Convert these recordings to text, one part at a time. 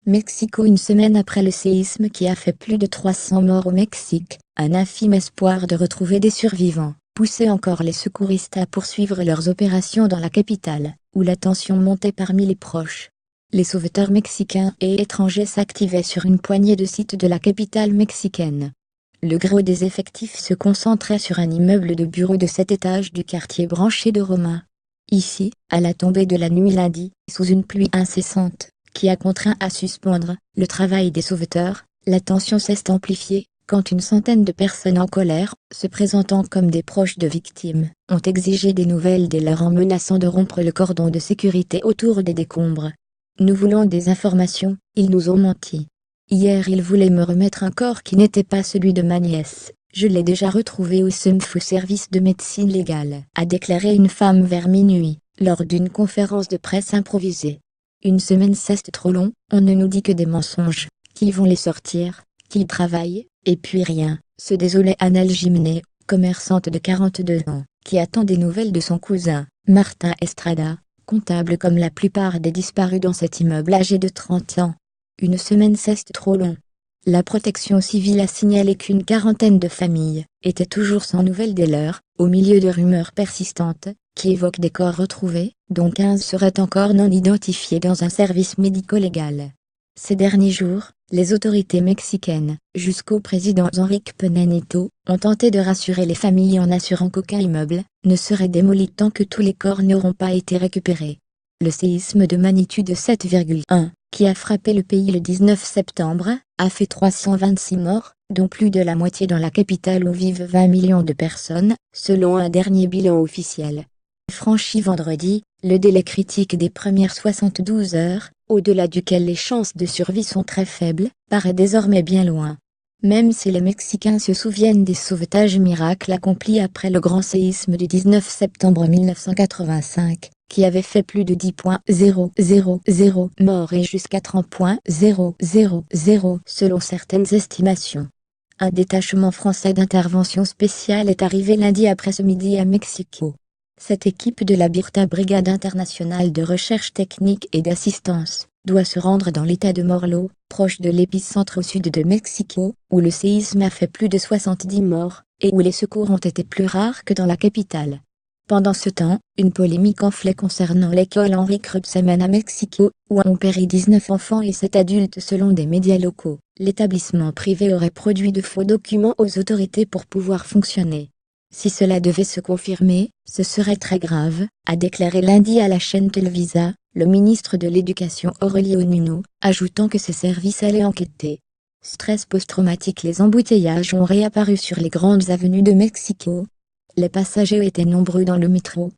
Mexico. Une semaine après le séisme qui a fait plus de 300 morts au Mexique, un infime espoir de retrouver des survivants poussait encore les secouristes à poursuivre leurs opérations dans la capitale, où la tension montait parmi les proches. Les sauveteurs mexicains et étrangers s'activaient sur une poignée de sites de la capitale mexicaine. Le gros des effectifs se concentrait sur un immeuble de bureaux de 7 étages du quartier branché de Roma. Ici, à la tombée de la nuit lundi, sous une pluie incessante, qui a contraint à suspendre le travail des sauveteurs, la tension s'est amplifiée, quand une centaine de personnes en colère, se présentant comme des proches de victimes, ont exigé des nouvelles dès lors en menaçant de rompre le cordon de sécurité autour des décombres. Nous voulons des informations, ils nous ont menti. Hier ils voulaient me remettre un corps qui n'était pas celui de ma nièce. Je l'ai déjà retrouvé au SEMFU service de médecine légale, a déclaré une femme vers minuit, lors d'une conférence de presse improvisée. Une semaine c'est trop long, on ne nous dit que des mensonges, qu'ils vont les sortir, qu'ils travaillent, et puis rien, se désolait Annelle Gimné, commerçante de 42 ans, qui attend des nouvelles de son cousin, Martin Estrada, comptable comme la plupart des disparus dans cet immeuble âgé de 30 ans. Une semaine c'est trop long. La protection civile a signalé qu'une quarantaine de familles étaient toujours sans nouvelles dès lors, au milieu de rumeurs persistantes, qui évoquent des corps retrouvés, dont 15 seraient encore non identifiés dans un service médico-légal. Ces derniers jours, les autorités mexicaines, jusqu'au président Enrique Peña Nieto, ont tenté de rassurer les familles en assurant qu'aucun immeuble ne serait démoli tant que tous les corps n'auront pas été récupérés. Le séisme de magnitude 7,1, qui a frappé le pays le 19 septembre, a fait 326 morts, dont plus de la moitié dans la capitale où vivent 20 millions de personnes, selon un dernier bilan officiel. Franchi vendredi, le délai critique des premières 72 heures, au-delà duquel les chances de survie sont très faibles, paraît désormais bien loin. Même si les Mexicains se souviennent des sauvetages miracles accomplis après le grand séisme du 19 septembre 1985, qui avait fait plus de 10,000 morts et jusqu'à 30,000 selon certaines estimations. Un détachement français d'intervention spéciale est arrivé lundi après-midi à Mexico. Cette équipe de la BIRTA Brigade internationale de recherche technique et d'assistance doit se rendre dans l'état de Morlo, proche de l'épicentre au sud de Mexico, où le séisme a fait plus de 70 morts, et où les secours ont été plus rares que dans la capitale. Pendant ce temps, une polémique enflait concernant l'école Henri Cruzman à Mexico, où ont péri 19 enfants et 7 adultes selon des médias locaux. L'établissement privé aurait produit de faux documents aux autorités pour pouvoir fonctionner. Si cela devait se confirmer, ce serait très grave, a déclaré lundi à la chaîne Televisa, le ministre de l'Éducation Aurelio Nuno, ajoutant que ses services allaient enquêter. Stress post-traumatique. Les embouteillages ont réapparu sur les grandes avenues de Mexico. Les passagers étaient nombreux dans le métro.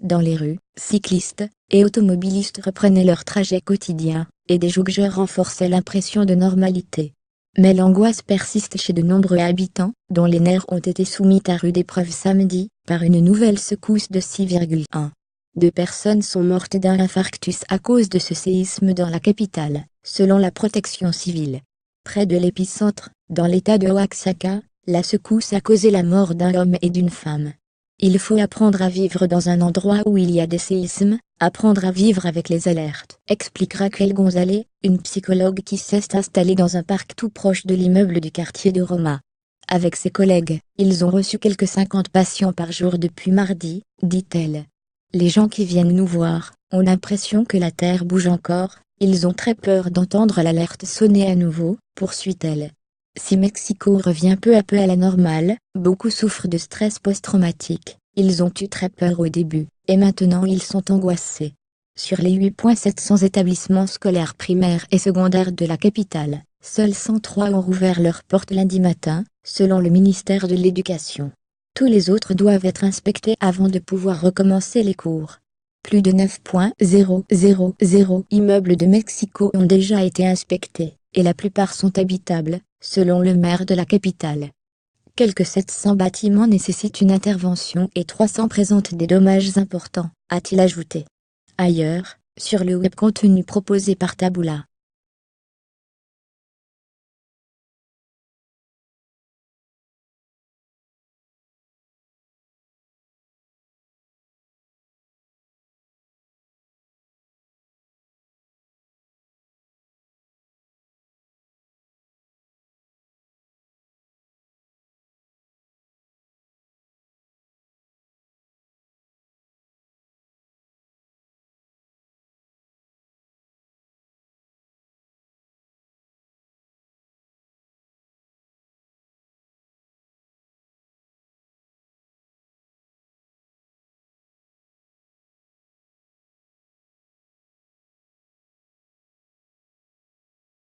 Dans les rues, cyclistes et automobilistes reprenaient leur trajet quotidien, et des jogeurs renforçaient l'impression de normalité. Mais l'angoisse persiste chez de nombreux habitants, dont les nerfs ont été soumis à rude épreuve samedi, par une nouvelle secousse de 6,1. 2 personnes sont mortes d'un infarctus à cause de ce séisme dans la capitale, selon la protection civile. Près de l'épicentre, dans l'état de Oaxaca, la secousse a causé la mort d'un homme et d'une femme. Il faut apprendre à vivre dans un endroit où il y a des séismes, apprendre à vivre avec les alertes, explique Raquel González, une psychologue qui s'est installée dans un parc tout proche de l'immeuble du quartier de Roma. Avec ses collègues, ils ont reçu quelques 50 patients par jour depuis mardi, dit-elle. Les gens qui viennent nous voir ont l'impression que la terre bouge encore, ils ont très peur d'entendre l'alerte sonner à nouveau, poursuit-elle. Si Mexico revient peu à peu à la normale, beaucoup souffrent de stress post-traumatique. Ils ont eu très peur au début, et maintenant ils sont angoissés. Sur les 8,700 établissements scolaires primaires et secondaires de la capitale, seuls 103 ont rouvert leurs portes lundi matin, selon le ministère de l'Éducation. Tous les autres doivent être inspectés avant de pouvoir recommencer les cours. Plus de 9,000 immeubles de Mexico ont déjà été inspectés, et la plupart sont habitables, selon le maire de la capitale. Quelques 700 bâtiments nécessitent une intervention et 300 présentent des dommages importants, a-t-il ajouté. Ailleurs, sur le web contenu proposé par Taboola,